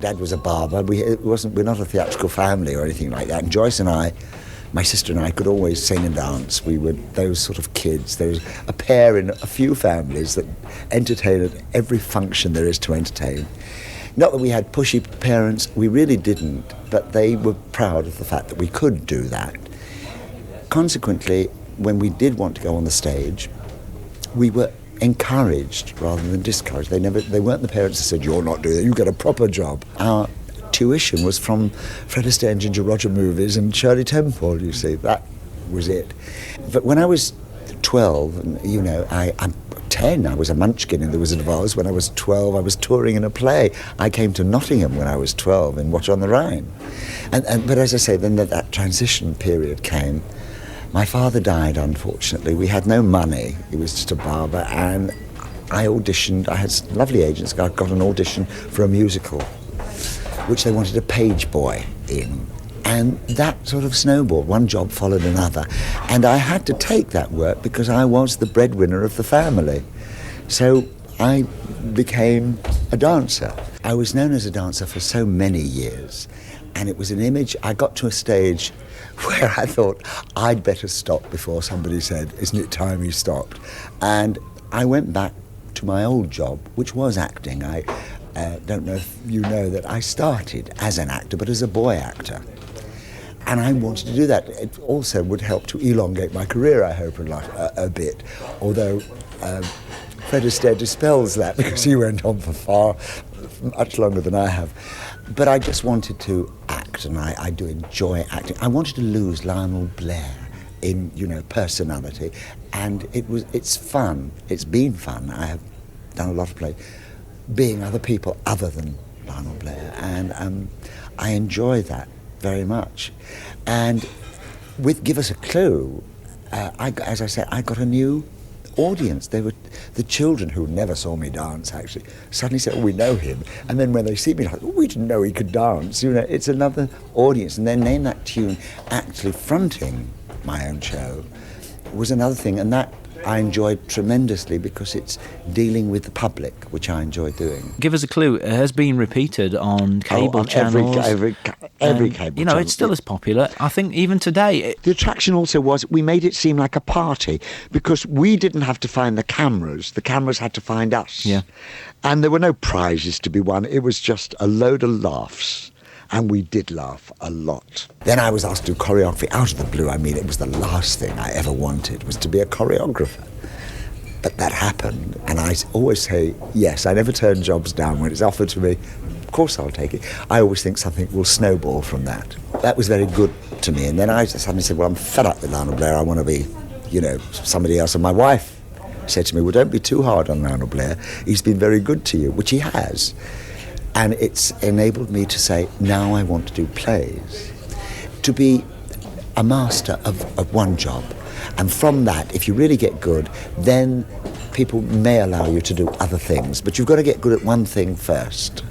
Dad was a barber. We're not a theatrical family or anything like that. And Joyce and I, my sister and I, could always sing and dance. We were those sort of kids. There was a pair in a few families that entertain at every function there is to entertain. Not that we had pushy parents, we really didn't, but they were proud of the fact that we could do that. Consequently, when we did want to go on the stage, we were encouraged rather than discouraged. They weren't the parents that said, "You're not doing that, you get a proper job." Our tuition was from Fred Astaire and Ginger Roger movies and Shirley Temple, you see. That was it. But when I was 12, and you know, I'm 10, I was a munchkin in The Wizard of Oz. When I was 12, I was touring in a play. I came to Nottingham when I was 12 in Watch on the Rhine. But as I say, then that transition period came. My father died, unfortunately. We had no money. He was just a barber, and I auditioned. I had lovely agents. I got an audition for a musical, which they wanted a page boy in. And that sort of snowballed. One job followed another. And I had to take that work because I was the breadwinner of the family. So I became a dancer. I was known as a dancer for so many years. And it was an image. I got to a stage where I thought I'd better stop before somebody said, "Isn't it time you stopped?" And I went back to my old job, which was acting. I don't know if you know that I started as an actor, but as a boy actor. And I wanted to do that. It also would help to elongate my career, I hope, a bit. Although Fred Astaire dispels that because he went on for much longer than I have. But I just wanted to act, and I do enjoy acting. I wanted to lose Lionel Blair in, personality, and it's fun. It's been fun. I have done a lot of play, being other people other than Lionel Blair, and I enjoy that very much. And with Give Us a Clue, as I said, I got a new audience. They were the children who never saw me dance, actually, suddenly said, "Oh, we know him." And then when they see me, like, "Oh, we didn't know he could dance." It's another audience. And then name that tune actually fronting my own show was another thing. And that I enjoyed tremendously because it's dealing with the public, which I enjoy doing. Give Us a Clue. It has been repeated on cable channels. Every cable channel. It's still as popular. I think even today. The attraction also was we made it seem like a party because we didn't have to find the cameras. The cameras had to find us. Yeah. And there were no prizes to be won. It was just a load of laughs. And we did laugh a lot. Then I was asked to do choreography out of the blue. I mean, it was the last thing I ever wanted, was to be a choreographer. But that happened, and I always say yes. I never turn jobs down when it's offered to me. Of course I'll take it. I always think something will snowball from that. That was very good to me. And then I suddenly said, well, I'm fed up with Lionel Blair. I want to be, somebody else. And my wife said to me, well, don't be too hard on Lionel Blair. He's been very good to you, which he has. And it's enabled me to say, now I want to do plays, to be a master of one job. And from that, if you really get good, then people may allow you to do other things. But you've got to get good at one thing first.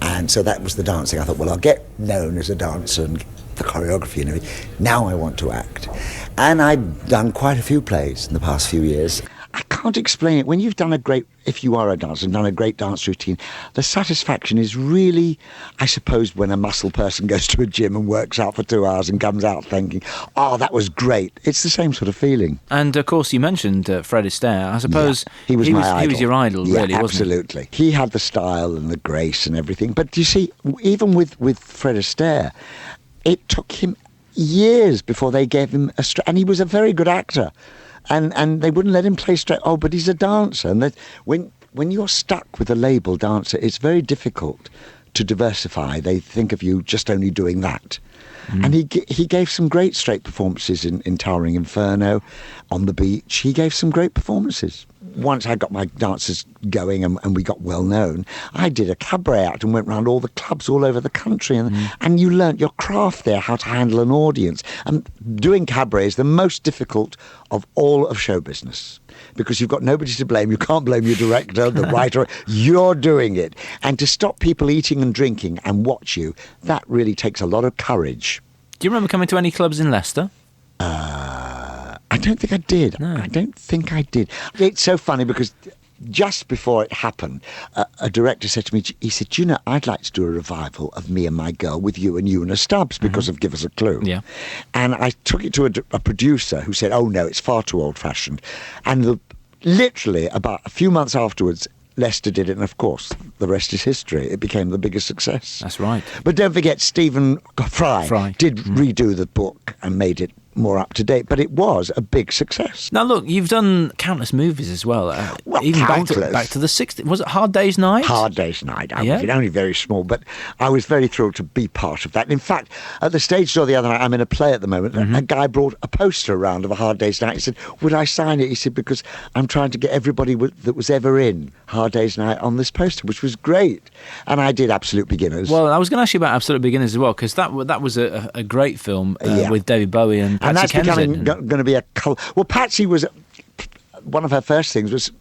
And so that was the dancing. I thought, well, I'll get known as a dancer and the choreography and everything. Now I want to act. And I've done quite a few plays in the past few years. I can't explain it. When you've done if you are a dancer and done a great dance routine, the satisfaction is really, I suppose, when a muscle person goes to a gym and works out for 2 hours and comes out thinking, oh, that was great. It's the same sort of feeling. And, of course, you mentioned Fred Astaire. I suppose he was my idol. He was your idol, really, absolutely. Wasn't he? He had the style and the grace and everything. But you see, even with Fred Astaire, it took him years before they gave him and he was a very good actor. And they wouldn't let him play straight. Oh, but he's a dancer. And when you're stuck with a label dancer, it's very difficult to diversify. They think of you just only doing that. Mm. And he gave some great straight performances in Towering Inferno, On the Beach. He gave some great performances. Once I got my dancers going and we got well known, I did a cabaret act and went around all the clubs all over the country. And you learnt your craft there, how to handle an audience. And doing cabaret is the most difficult of all of show business because you've got nobody to blame. You can't blame your director, the writer. You're doing it. And to stop people eating and drinking and watch you, that really takes a lot of courage. Do you remember coming to any clubs in Leicester? I don't think I did. No. I don't think I did. It's so funny because just before it happened, a director said to me, he said, "Do you know, I'd like to do a revival of Me and My Girl with you and Una Stubbs because of Give Us a Clue." Yeah. And I took it to a producer who said, "Oh no, it's far too old-fashioned." And literally about a few months afterwards, Leicester did it, and of course, the rest is history. It became the biggest success. That's right. But don't forget, Stephen Fry did redo the book and made it more up to date, but it was a big success. Now look, you've done countless movies as well. Well, even back countless. to the 60s. Was it Hard Day's Night? Hard Day's Night. I was only very small, but I was very thrilled to be part of that. In fact, at the stage door the other night, I'm in a play at the moment, a guy brought a poster around of A Hard Day's Night. He said, "Would I sign it?" He said, "Because I'm trying to get everybody that was ever in Hard Day's Night on this poster," which was great. And I did Absolute Beginners. Well, I was going to ask you about Absolute Beginners as well, because that was a great film with David Bowie and Patsy that's Kensit. Going to be a well, Patsy was one of her first things was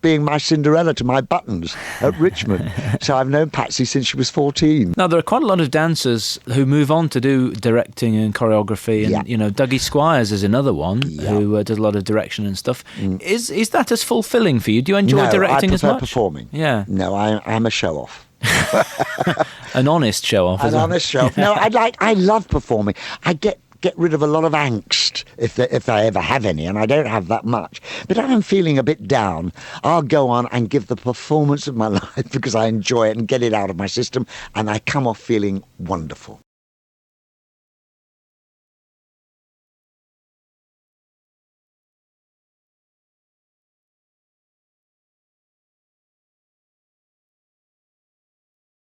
being my Cinderella to my buttons at Richmond. So I've known Patsy since she was 14. Now there are quite a lot of dancers who move on to do directing and choreography, and you know, Dougie Squires is another one who does a lot of direction and stuff. Is that as fulfilling for you? Do you enjoy directing as much? I prefer performing. Yeah. No, I'm a show off. An honest show off. An honest show off. No, I love performing. I get rid of a lot of angst if I ever have any, and I don't have that much. But if I'm feeling a bit down, I'll go on and give the performance of my life because I enjoy it and get it out of my system, and I come off feeling wonderful.